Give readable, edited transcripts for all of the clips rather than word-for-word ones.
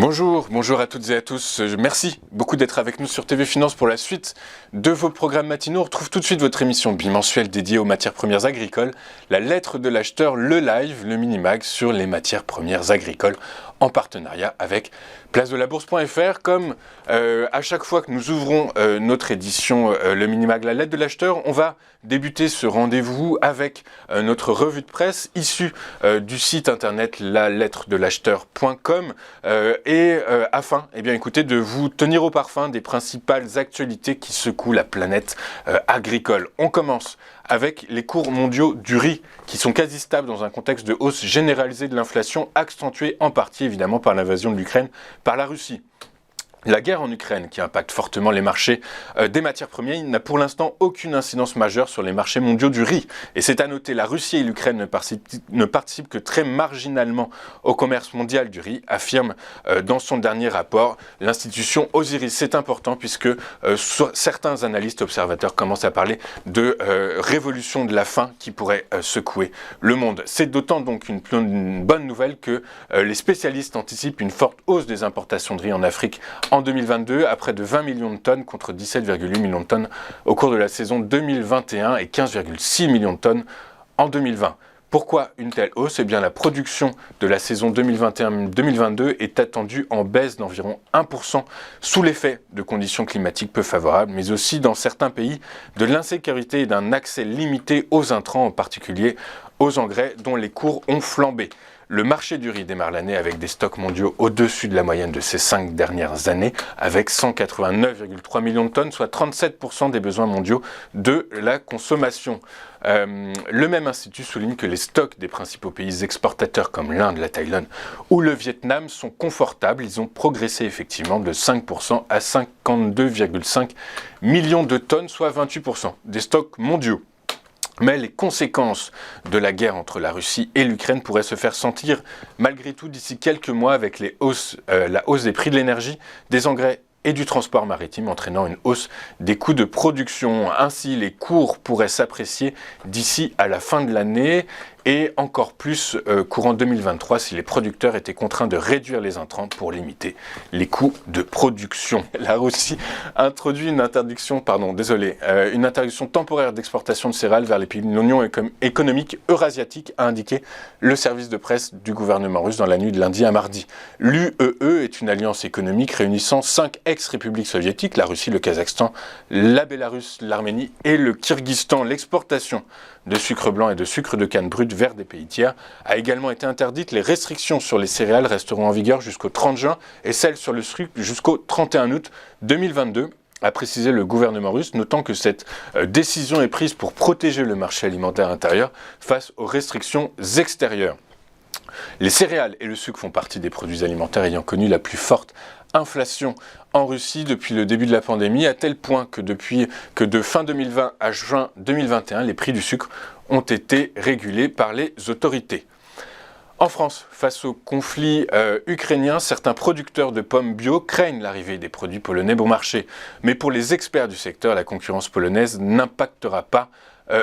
Bonjour à toutes et à tous. Merci beaucoup d'être avec nous sur TV Finance pour la suite de vos programmes matinaux. On retrouve tout de suite votre émission bimensuelle dédiée aux matières premières agricoles, la lettre de l'acheteur, le live, le mini-mag sur les matières premières agricoles en partenariat avec placedelabourse.fr. Comme à chaque fois que nous ouvrons notre édition, le mini-mag, la lettre de l'acheteur, on va débuter ce rendez-vous avec notre revue de presse issue du site internet lalettre-de-l'acheteur.com afin écoutez, de vous tenir au parfum des principales actualités qui secouent la planète agricole. On commence avec les cours mondiaux du riz qui sont quasi stables dans un contexte de hausse généralisée de l'inflation, accentuée en partie évidemment par l'invasion de l'Ukraine par la Russie. La guerre en Ukraine, qui impacte fortement les marchés des matières premières, n'a pour l'instant aucune incidence majeure sur les marchés mondiaux du riz. Et c'est à noter, la Russie et l'Ukraine ne participent que très marginalement au commerce mondial du riz, affirme dans son dernier rapport l'institution Osiris. C'est important puisque certains analystes observateurs commencent à parler de révolution de la faim qui pourrait secouer le monde. C'est d'autant donc une bonne nouvelle que les spécialistes anticipent une forte hausse des importations de riz en Afrique en 2022, à près de 20 millions de tonnes contre 17,8 millions de tonnes au cours de la saison 2021 et 15,6 millions de tonnes en 2020. Pourquoi une telle hausse ? Eh bien, la production de la saison 2021-2022 est attendue en baisse d'environ 1% sous l'effet de conditions climatiques peu favorables, mais aussi dans certains pays de l'insécurité et d'un accès limité aux intrants, en particulier aux engrais dont les cours ont flambé. Le marché du riz démarre l'année avec des stocks mondiaux au-dessus de la moyenne de ces 5 dernières années, avec 189,3 millions de tonnes, soit 37% des besoins mondiaux de la consommation. Le même institut souligne que les stocks des principaux pays exportateurs comme l'Inde, la Thaïlande ou le Vietnam sont confortables. Ils ont progressé effectivement de 5% à 52,5 millions de tonnes, soit 28% des stocks mondiaux. Mais les conséquences de la guerre entre la Russie et l'Ukraine pourraient se faire sentir malgré tout d'ici quelques mois avec la hausse des prix de l'énergie, des engrais et du transport maritime, entraînant une hausse des coûts de production. Ainsi, les cours pourraient s'apprécier d'ici à la fin de l'année et encore plus courant 2023 si les producteurs étaient contraints de réduire les intrants pour limiter les coûts de production. La Russie introduit une interdiction temporaire d'exportation de céréales vers les pays de l'Union économique eurasiatique, a indiqué le service de presse du gouvernement russe dans la nuit de lundi à mardi. L'UEE est une alliance économique réunissant 5 ex-républiques soviétiques, la Russie, le Kazakhstan, la Bélarus, l'Arménie et le Kirghizstan. L'exportation de sucre blanc et de sucre de canne brut vers des pays tiers a également été interdite. Les restrictions sur les céréales resteront en vigueur jusqu'au 30 juin et celles sur le sucre jusqu'au 31 août 2022, a précisé le gouvernement russe, notant que cette décision est prise pour protéger le marché alimentaire intérieur face aux restrictions extérieures. Les céréales et le sucre font partie des produits alimentaires ayant connu la plus forte inflation en Russie depuis le début de la pandémie, à tel point que de fin 2020 à juin 2021, les prix du sucre ont été régulés par les autorités. En France, face au conflit ukrainien, certains producteurs de pommes bio craignent l'arrivée des produits polonais bon marché. Mais pour les experts du secteur, la concurrence polonaise n'impactera pas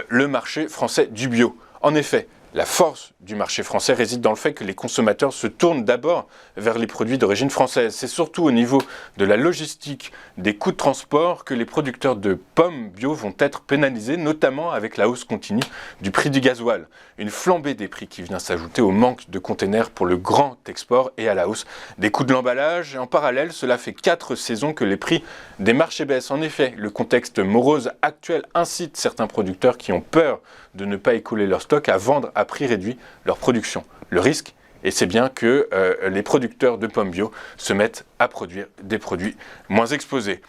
le marché français du bio. En effet, la force du marché français réside dans le fait que les consommateurs se tournent d'abord vers les produits d'origine française. C'est surtout au niveau de la logistique, des coûts de transport que les producteurs de pommes bio vont être pénalisés, notamment avec la hausse continue du prix du gasoil. Une flambée des prix qui vient s'ajouter au manque de containers pour le grand export et à la hausse des coûts de l'emballage. Et en parallèle, cela fait 4 saisons que les prix des marchés baissent. En effet, le contexte morose actuel incite certains producteurs qui ont peur de ne pas écouler leur stock à vendre à prix réduit leur production. Le risque, et c'est bien que les producteurs de pommes bio se mettent à produire des produits moins exposés.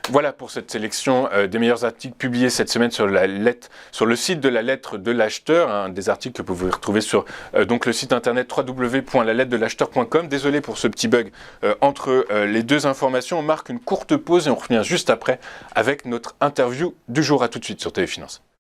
Voilà pour cette sélection des meilleurs articles publiés cette semaine sur le site de la lettre de l'acheteur, des articles que vous pouvez retrouver sur le site internet www.lalettre-de-l'acheteur.com. Désolé pour ce petit bug entre les deux informations. On marque une courte pause et on revient juste après avec notre interview du jour. À tout de suite sur TV Finance.